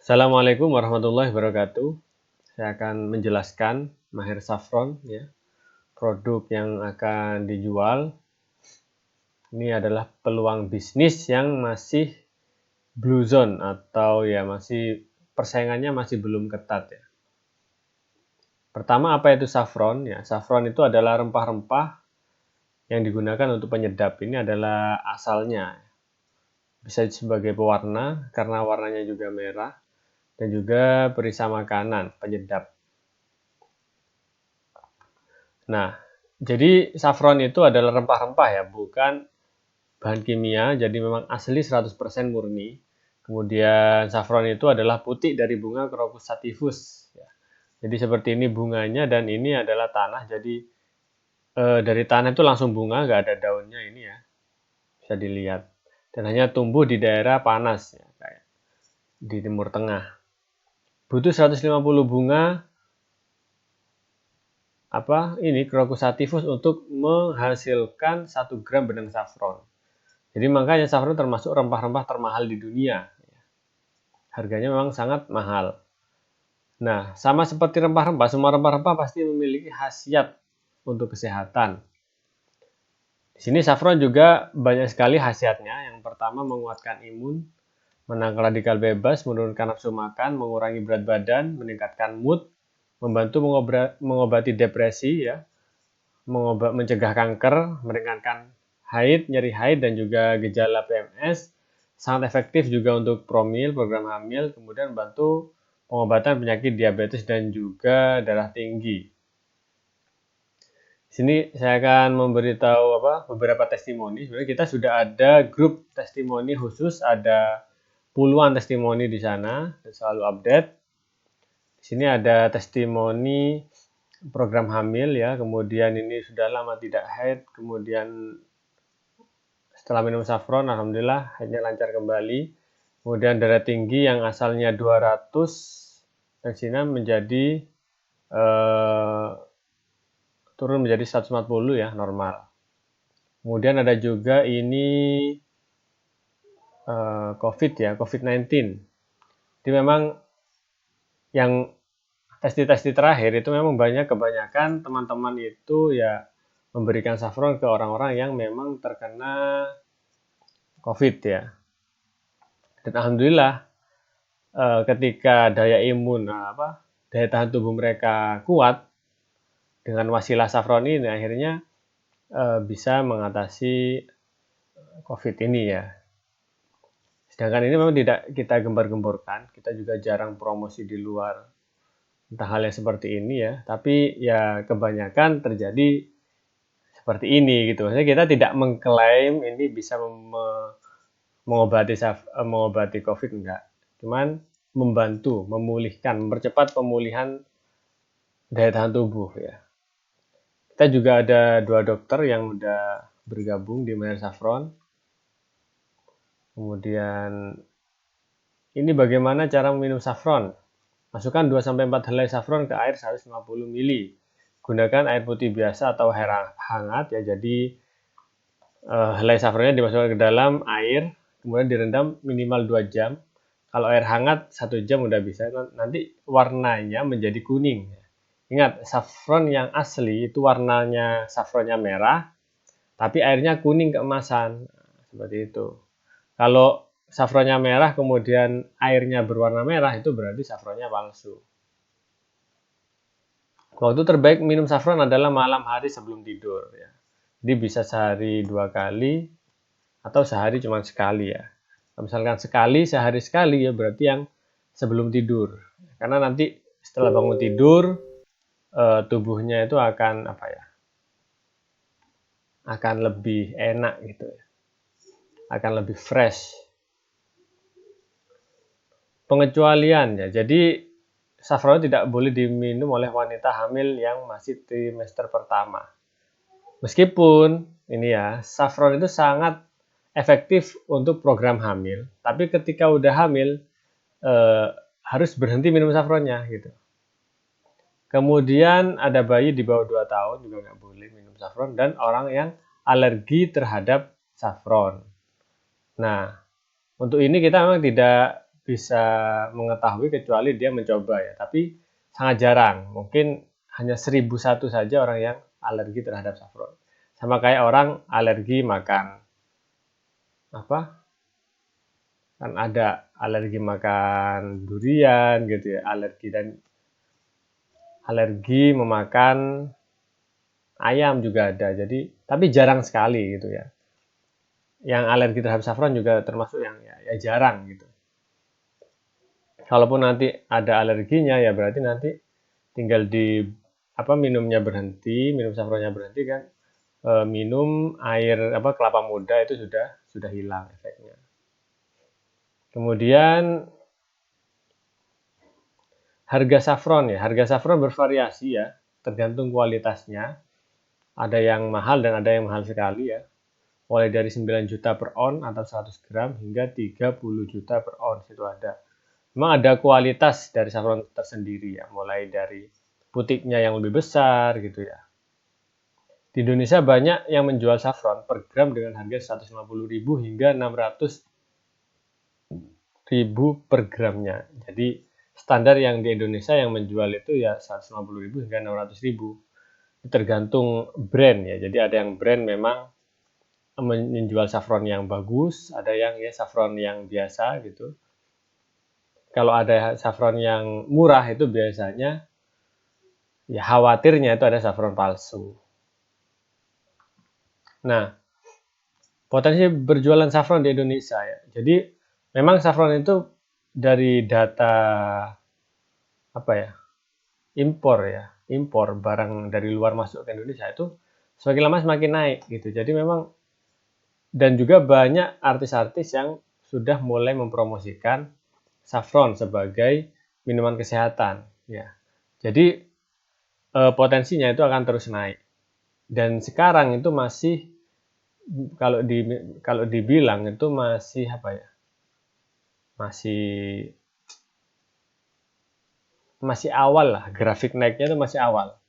Assalamualaikum warahmatullahi wabarakatuh. Saya akan menjelaskan Maher Saffron, ya, produk yang akan dijual. Ini adalah peluang bisnis yang masih blue zone atau ya masih persaingannya masih belum ketat, ya. Pertama, apa itu saffron? Ya, saffron itu adalah rempah-rempah yang digunakan untuk penyedap. Ini adalah asalnya. Bisa sebagai pewarna karena warnanya juga merah, dan juga perisa makanan, penyedap. Nah, jadi saffron itu adalah rempah-rempah, ya, bukan bahan kimia, jadi memang asli 100% murni. Kemudian saffron itu adalah putik dari bunga Crocus sativus, ya. Jadi seperti ini bunganya, dan ini adalah tanah. Jadi dari tanah itu langsung bunga, nggak ada daunnya ini, ya, bisa dilihat. Dan hanya tumbuh di daerah panas, ya, kayak di Timur Tengah. Butuh 150 bunga Crocus sativus untuk menghasilkan 1 gram benang saffron. Jadi makanya saffron termasuk rempah-rempah termahal di dunia. Harganya memang sangat mahal. Nah, sama seperti rempah-rempah, semua rempah-rempah pasti memiliki khasiat untuk kesehatan. Di sini saffron juga banyak sekali khasiatnya. Yang pertama, menguatkan imun, menangkal radikal bebas, menurunkan nafsu makan, mengurangi berat badan, meningkatkan mood, membantu mengobati depresi, ya, mencegah kanker, meringankan haid, nyeri haid, dan juga gejala PMS. Sangat efektif juga untuk program hamil, kemudian membantu pengobatan penyakit diabetes dan juga darah tinggi. Di sini saya akan memberitahu beberapa testimoni. Sebenarnya kita sudah ada grup testimoni khusus, ada puluhan testimoni di sana, dan selalu update. Di sini ada testimoni program hamil, ya, kemudian ini sudah lama tidak haid, kemudian setelah minum saffron, alhamdulillah haidnya lancar kembali. Kemudian darah tinggi yang asalnya 200 dan sini menjadi turun menjadi 140, ya, normal. Kemudian ada juga ini COVID, ya, COVID-19. Jadi memang yang testi terakhir itu memang kebanyakan teman-teman itu ya memberikan saffron ke orang-orang yang memang terkena COVID, ya. Dan alhamdulillah ketika daya tahan tubuh mereka kuat dengan wasilah saffron ini, akhirnya bisa mengatasi COVID ini, ya. Sedangkan ini memang tidak kita gembar-gemborkan, kita juga jarang promosi di luar entah hal yang seperti ini, ya. Tapi ya kebanyakan terjadi seperti ini, gitu. Maksudnya kita tidak mengklaim ini bisa mengobati COVID, enggak. Cuman membantu, memulihkan, mempercepat pemulihan daya tahan tubuh, ya. Kita juga ada 2 dokter yang udah bergabung di Maher Saffron. Kemudian ini bagaimana cara meminum saffron. Masukkan 2-4 helai saffron ke air 150 ml. Gunakan air putih biasa atau air hangat, ya. Jadi helai saffronnya dimasukkan ke dalam air, kemudian direndam minimal 2 jam. Kalau air hangat 1 jam udah bisa. Nanti warnanya menjadi kuning. Ingat, saffron yang asli itu warnanya saffronnya merah, tapi airnya kuning keemasan. Seperti itu. Kalau saffronnya merah kemudian airnya berwarna merah, itu berarti saffronnya palsu. Waktu terbaik minum saffron adalah malam hari sebelum tidur, ya. Jadi bisa sehari 2 kali atau sehari cuma sekali, ya. Misalkan sehari sekali, ya, berarti yang sebelum tidur. Karena nanti setelah bangun tidur tubuhnya itu akan akan lebih enak, gitu, ya. Akan lebih fresh. Pengecualian, ya. Jadi saffron tidak boleh diminum oleh wanita hamil yang masih trimester pertama. Meskipun ini, ya, saffron itu sangat efektif untuk program hamil, tapi ketika udah hamil harus berhenti minum saffronnya, gitu. Kemudian ada bayi di bawah 2 tahun juga nggak boleh minum saffron, dan orang yang alergi terhadap saffron. Nah, untuk ini kita memang tidak bisa mengetahui kecuali dia mencoba ya, tapi sangat jarang. Mungkin hanya 1001 saja orang yang alergi terhadap saffron. Sama kayak orang alergi makan apa? Kan ada alergi makan durian gitu ya, alergi memakan ayam juga ada. Jadi tapi jarang sekali gitu ya. Yang alergi terhadap saffron juga termasuk yang ya jarang gitu. Kalaupun nanti ada alerginya ya berarti nanti tinggal minumnya berhenti, minum saffronnya berhenti kan, minum air kelapa muda itu sudah hilang efeknya. Kemudian harga saffron bervariasi ya, tergantung kualitasnya. Ada yang mahal dan ada yang mahal sekali ya. Mulai dari 9 juta per on atau 100 gram hingga 30 juta per on itu ada. Memang ada kualitas dari saffron tersendiri ya, mulai dari butiknya yang lebih besar gitu ya. Di Indonesia banyak yang menjual saffron per gram dengan harga 150.000 hingga 600.000 per gramnya. Jadi standar yang di Indonesia yang menjual itu ya 150.000 hingga 600.000. Tergantung brand ya. Jadi ada yang brand memang menjual saffron yang bagus, ada yang ya saffron yang biasa gitu. Kalau ada saffron yang murah itu biasanya ya khawatirnya itu ada saffron palsu. Nah, potensi berjualan saffron di Indonesia ya. Jadi memang saffron itu dari data impor barang dari luar masuk ke Indonesia itu semakin lama semakin naik gitu. Jadi memang dan juga banyak artis-artis yang sudah mulai mempromosikan saffron sebagai minuman kesehatan ya. Jadi potensinya itu akan terus naik. Dan sekarang itu masih kalau dibilang itu masih masih awal lah, grafik naiknya itu masih awal.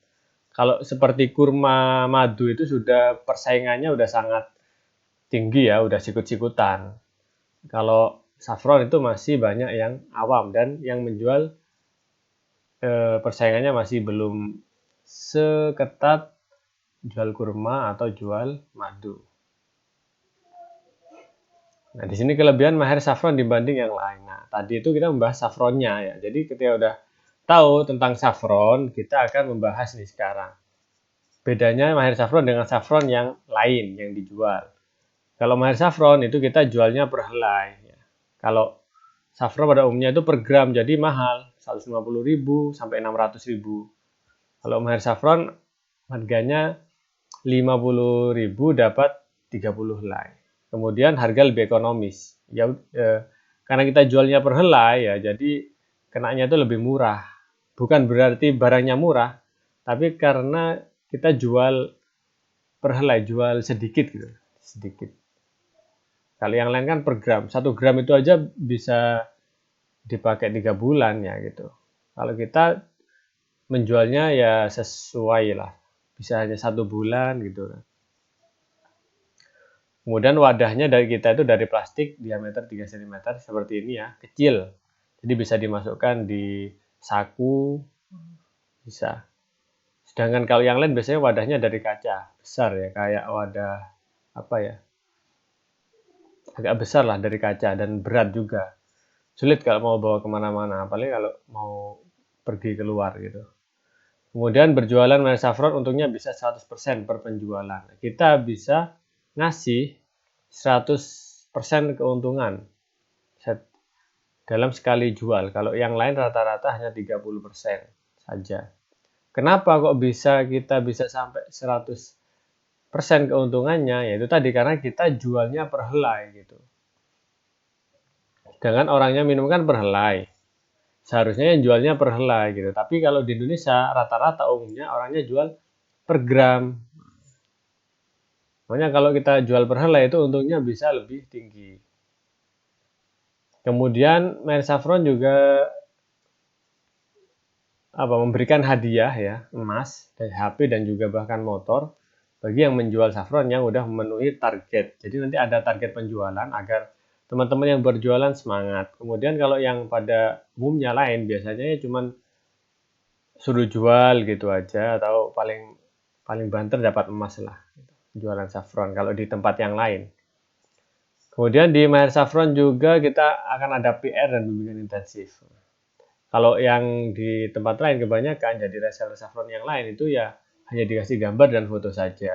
Kalau seperti kurma madu itu sudah persaingannya udah sangat tinggi ya, udah sikut-sikutan. Kalau saffron itu masih banyak yang awam dan yang menjual persaingannya masih belum seketat jual kurma atau jual madu. Nah, di sini kelebihan Maher saffron dibanding yang lain. Nah, tadi itu kita membahas saffronnya ya. Jadi ketika udah tahu tentang saffron, kita akan membahas nih sekarang. Bedanya Maher saffron dengan saffron yang lain yang dijual. Kalau Maher saffron itu kita jualnya per helai. Ya. Kalau saffron pada umumnya itu per gram, jadi mahal. 150.000 sampai 600.000. Kalau Maher saffron harganya 50.000 dapat 30 helai. Kemudian harga lebih ekonomis. Karena kita jualnya per helai ya, jadi kenanya itu lebih murah. Bukan berarti barangnya murah, tapi karena kita jual per helai, jual sedikit gitu, sedikit. Kalau yang lain kan per gram, 1 gram itu aja bisa dipakai 3 bulan ya gitu. Kalau kita menjualnya ya sesuai lah, bisa hanya 1 bulan gitu kan. Kemudian wadahnya dari kita itu dari plastik diameter 3 cm seperti ini ya, kecil. Jadi bisa dimasukkan di saku, bisa. Sedangkan kalau yang lain biasanya wadahnya dari kaca, besar ya, kayak wadah agak besar lah dari kaca dan berat juga. Sulit kalau mau bawa kemana-mana, apalagi kalau mau pergi keluar gitu. Kemudian berjualan Maher saffron untungnya bisa 100% per penjualan. Kita bisa ngasih 100% keuntungan dalam sekali jual. Kalau yang lain rata-rata hanya 30% saja. Kenapa kok kita bisa sampai 100% keuntungannya? Yaitu tadi karena kita jualnya per helai gitu. Sedangkan orangnya minum kan per helai. Seharusnya yang jualnya per helai gitu. Tapi kalau di Indonesia rata-rata umumnya orangnya jual per gram. Makanya kalau kita jual per helai itu untungnya bisa lebih tinggi. Kemudian Maher saffron juga memberikan hadiah ya, emas, dan HP dan juga bahkan motor bagi yang menjual saffron yang udah memenuhi target. Jadi nanti ada target penjualan agar teman-teman yang berjualan semangat. Kemudian kalau yang pada umumnya lain biasanya ya cuman suruh jual gitu aja, atau paling banter dapat emas lah jualan saffron kalau di tempat yang lain. Kemudian di Maher Saffron juga kita akan ada PR dan bimbingan intensif. Kalau yang di tempat lain kebanyakan jadi reseller saffron yang lain itu ya hanya dikasih gambar dan foto saja.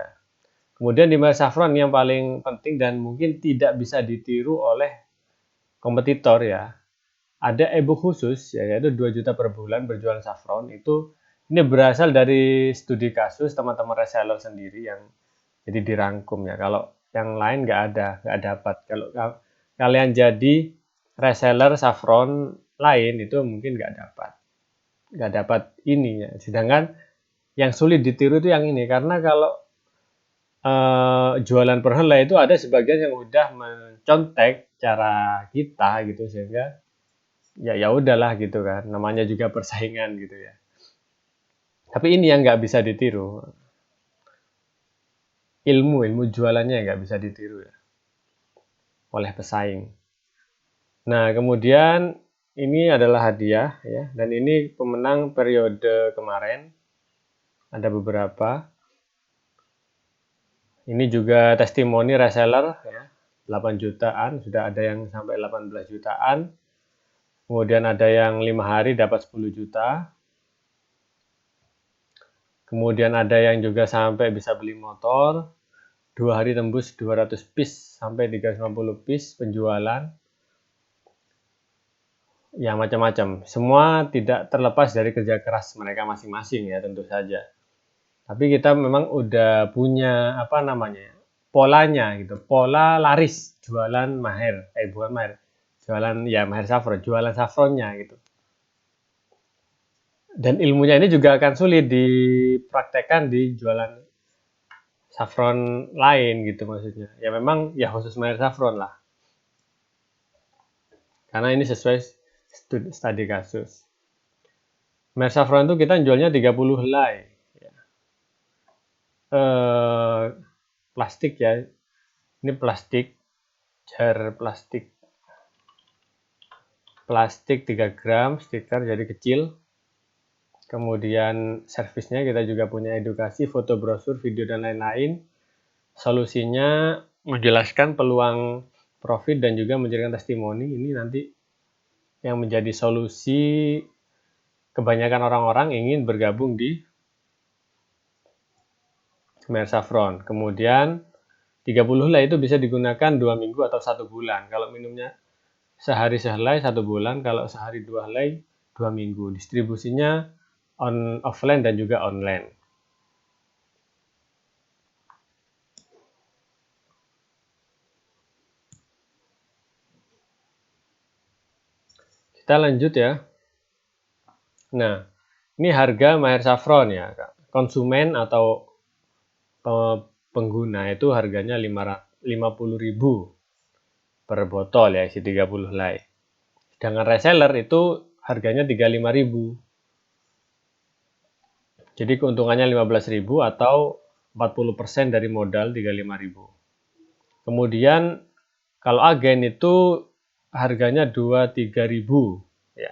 Kemudian di Maher Saffron yang paling penting dan mungkin tidak bisa ditiru oleh kompetitor ya, ada e-book khusus ya, yaitu 2 juta per bulan berjualan saffron. Itu ini berasal dari studi kasus teman-teman reseller sendiri yang jadi dirangkum ya. Kalau yang lain nggak dapat. Kalau kalian jadi reseller saffron lain itu mungkin nggak dapat ini ya. Sedangkan yang sulit ditiru itu yang ini, karena kalau jualan per helai itu ada sebagian yang udah mencontek cara kita gitu, sehingga ya udahlah gitu kan, namanya juga persaingan gitu ya. Tapi ini yang nggak bisa ditiru, ilmu jualannya nggak bisa ditiru ya oleh pesaing. Nah kemudian ini adalah hadiah ya, dan ini pemenang periode kemarin ada beberapa. Ini juga testimoni reseller ya, 8 jutaan, sudah ada yang sampai 18 jutaan. Kemudian ada yang 5 hari dapat 10 juta. Kemudian ada yang juga sampai bisa beli motor, 2 hari tembus 200 piece sampai 350 piece penjualan. Ya macam-macam. Semua tidak terlepas dari kerja keras mereka masing-masing ya tentu saja. Tapi kita memang udah punya polanya gitu, pola laris jualan Maher, bukan Maher, jualan ya Maher Saffron, jualan saffronnya gitu. Dan ilmunya ini juga akan sulit dipraktekkan di jualan saffron lain gitu maksudnya. Ya memang ya khusus Maher Saffron lah. Karena ini sesuai studi kasus. Maher Saffron itu kita jualnya 30 helai. Plastik ya, ini plastik, jar plastik 3 gram, stiker jadi kecil. Kemudian servisnya kita juga punya edukasi, foto brosur, video dan lain-lain. Solusinya menjelaskan peluang profit dan juga menjadikan testimoni. Ini nanti yang menjadi solusi kebanyakan orang-orang ingin bergabung di Maher Saffron. Kemudian 30 helai itu bisa digunakan 2 minggu atau 1 bulan. Kalau minumnya sehari sehelai 1 bulan, kalau sehari 2 helai 2 minggu. Distribusinya offline dan juga online. Kita lanjut ya. Nah, ini harga Maher Saffron ya. Konsumen atau pengguna itu harganya 50.000 per botol ya, isi 30 helai. Sedangkan reseller itu harganya 35.000. Jadi keuntungannya 15.000 atau 40% dari modal 35.000. Kemudian kalau agen itu harganya 2-3.000 ya.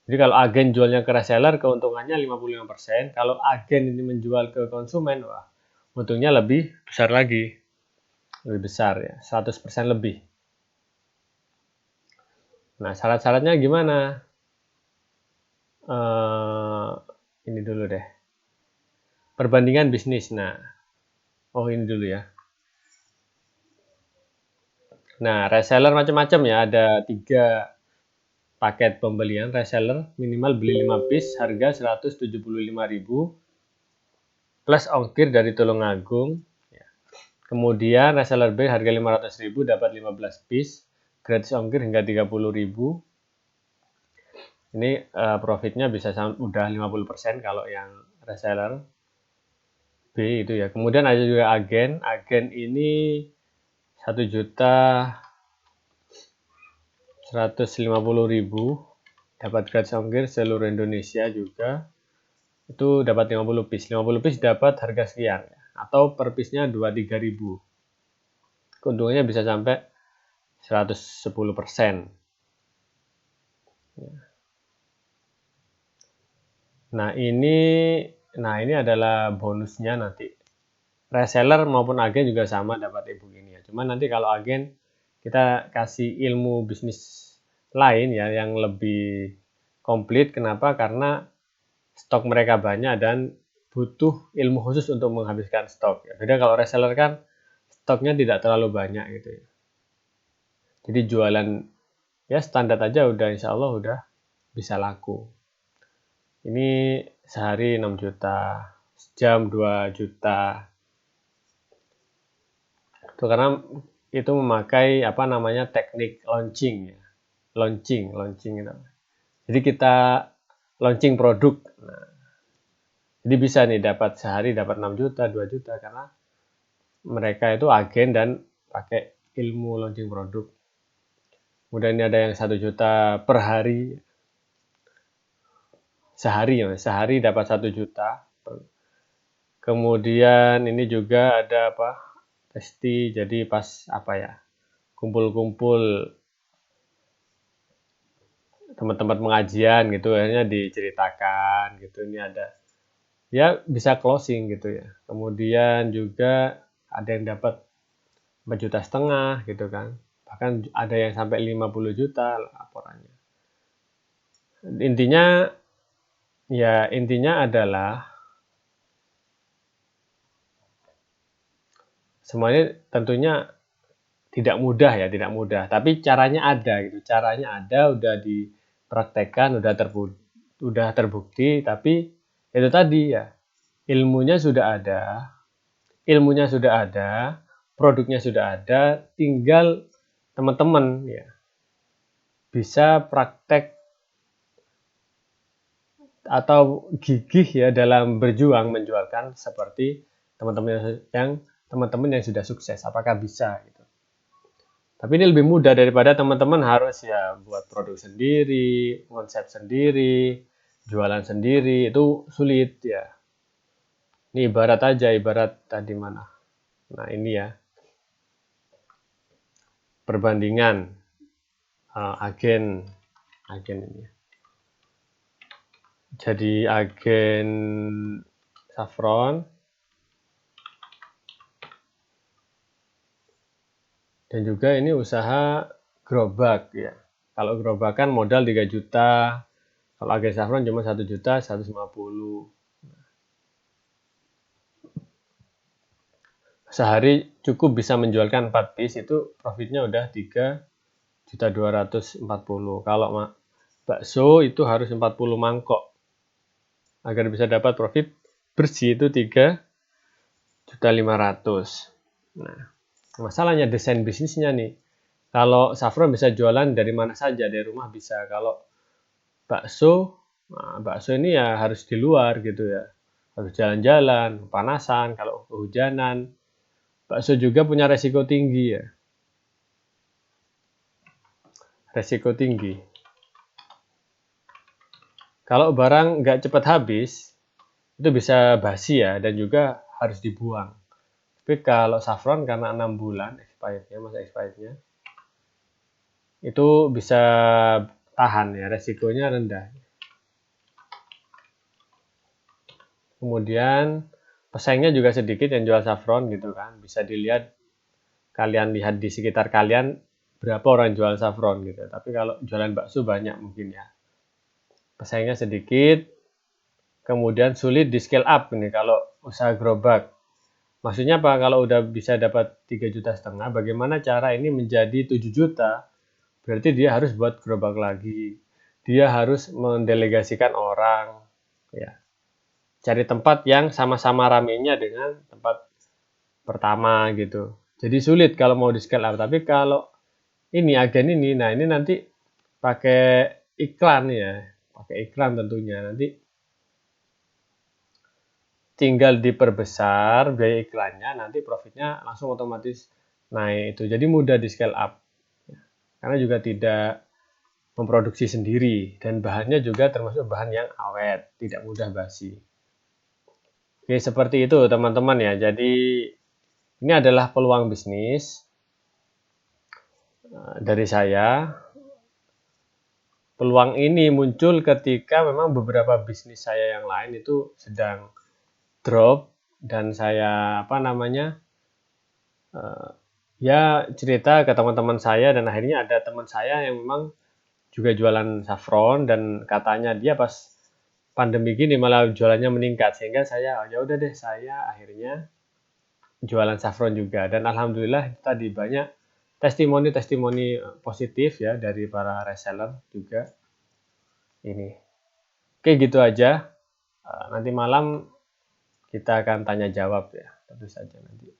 Jadi kalau agen jualnya ke reseller keuntungannya 55%, kalau agen ini menjual ke konsumen, wah, untungnya lebih besar lagi. Lebih besar ya, 100% lebih. Nah, syarat-syaratnya gimana? Ini dulu deh. Perbandingan bisnis. Nah, ini dulu ya. Nah, reseller macam-macam ya, ada 3 paket pembelian. Reseller minimal beli 5 piece, harga 175.000 plus ongkir dari Tulungagung. Kemudian reseller B harga 500.000 dapat 15 piece, gratis ongkir hingga 30.000. Ini profitnya bisa udah 50% kalau yang reseller B itu ya. Kemudian ada juga agen. Agen ini 1.150.000 dapat gratis ongkir seluruh Indonesia juga. Itu dapat 50 piece. 50 piece dapat harga sekian ya. Atau per piece-nya 2-3 ribu. Keuntungannya bisa sampai 110%. Nah ini adalah bonusnya nanti. Reseller maupun agen juga sama dapat e-book ini ya. Cuman nanti kalau agen kita kasih ilmu bisnis lain ya yang lebih komplit. Kenapa? Karena stok mereka banyak dan butuh ilmu khusus untuk menghabiskan stok. Beda kalau reseller kan stoknya tidak terlalu banyak gitu ya. Jadi jualan ya standar aja udah insya Allah udah bisa laku. Ini sehari 6 juta, sejam 2 juta. Itu karena itu memakai teknik launching ya. Launching itu. Jadi kita launching produk. Nah, jadi bisa nih dapat sehari dapat 6 juta, 2 juta karena mereka itu agen dan pakai ilmu launching produk. Kemudian ini ada yang 1 juta per hari. Sehari dapat 1 juta. Kemudian ini juga ada Pesti jadi pas kumpul-kumpul teman-teman pengajian gitu akhirnya diceritakan gitu ini ada ya bisa closing gitu ya. Kemudian juga ada yang dapat 4,5 juta gitu kan. Bahkan ada yang sampai 50 juta laporannya. Intinya adalah semuanya tentunya tidak mudah, tapi caranya ada gitu. Caranya ada, udah dipraktekkan, udah terbukti, tapi itu tadi ya, ilmunya sudah ada, produknya sudah ada, tinggal teman-teman ya bisa praktek atau gigih ya dalam berjuang menjualkan seperti teman-teman yang sudah sukses. Apakah bisa gitu? Tapi ini lebih mudah daripada teman-teman harus ya buat produk sendiri, konsep sendiri, jualan sendiri, itu sulit ya. Ini ibarat tadi mana? Nah ini ya, perbandingan agen ini. Jadi agen Saffron dan juga ini usaha gerobak ya. Kalau gerobak kan modal 3 juta, kalau agen Saffron cuma 1 juta 150. Sehari cukup bisa menjualkan 4 piece itu profitnya udah 3.240. Kalau bakso itu harus 40 mangkok agar bisa dapat profit bersih itu 3.500. Nah, masalahnya desain bisnisnya nih. Kalau Saffron bisa jualan dari mana saja, dari rumah bisa. Kalau bakso ini ya harus di luar gitu ya. Harus jalan-jalan, kepanasan, kalau kehujanan. Bakso juga punya resiko tinggi ya. Resiko tinggi. Kalau barang nggak cepat habis, itu bisa basi ya, dan juga harus dibuang. Tapi kalau Saffron karena 6 bulan masa expirednya, itu bisa tahan ya, resikonya rendah. Kemudian pesaingnya juga sedikit yang jual Saffron gitu kan. Bisa dilihat, kalian lihat di sekitar kalian berapa orang jual Saffron gitu. Tapi kalau jualan bakso banyak mungkin ya. Pesaingnya sedikit, kemudian sulit di scale up ini kalau usaha gerobak. Maksudnya apa? Kalau udah bisa dapat 3,5 juta, bagaimana cara ini menjadi 7 juta? Berarti dia harus buat gerobak lagi. Dia harus mendelegasikan orang. Ya. Cari tempat yang sama-sama ramenya dengan tempat pertama gitu. Jadi sulit kalau mau di scale up. Tapi kalau ini agen ini, nah ini nanti pakai iklan ya. Pakai iklan tentunya. Nanti tinggal diperbesar biaya iklannya, nanti profitnya langsung otomatis naik itu. Jadi mudah di scale up. Karena juga tidak memproduksi sendiri dan bahannya juga termasuk bahan yang awet, tidak mudah basi. Oke, seperti itu teman-teman ya. Jadi ini adalah peluang bisnis. dari saya. Peluang ini muncul ketika memang beberapa bisnis saya yang lain itu sedang drop dan saya ya cerita ke teman-teman saya dan akhirnya ada teman saya yang memang juga jualan saffron dan katanya dia pas pandemi gini malah jualannya meningkat sehingga saya ya udah deh saya akhirnya jualan saffron juga dan alhamdulillah tadi banyak testimoni-testimoni positif ya dari para reseller juga ini. Oke gitu aja. Nanti malam kita akan tanya jawab ya, tentu saja nanti.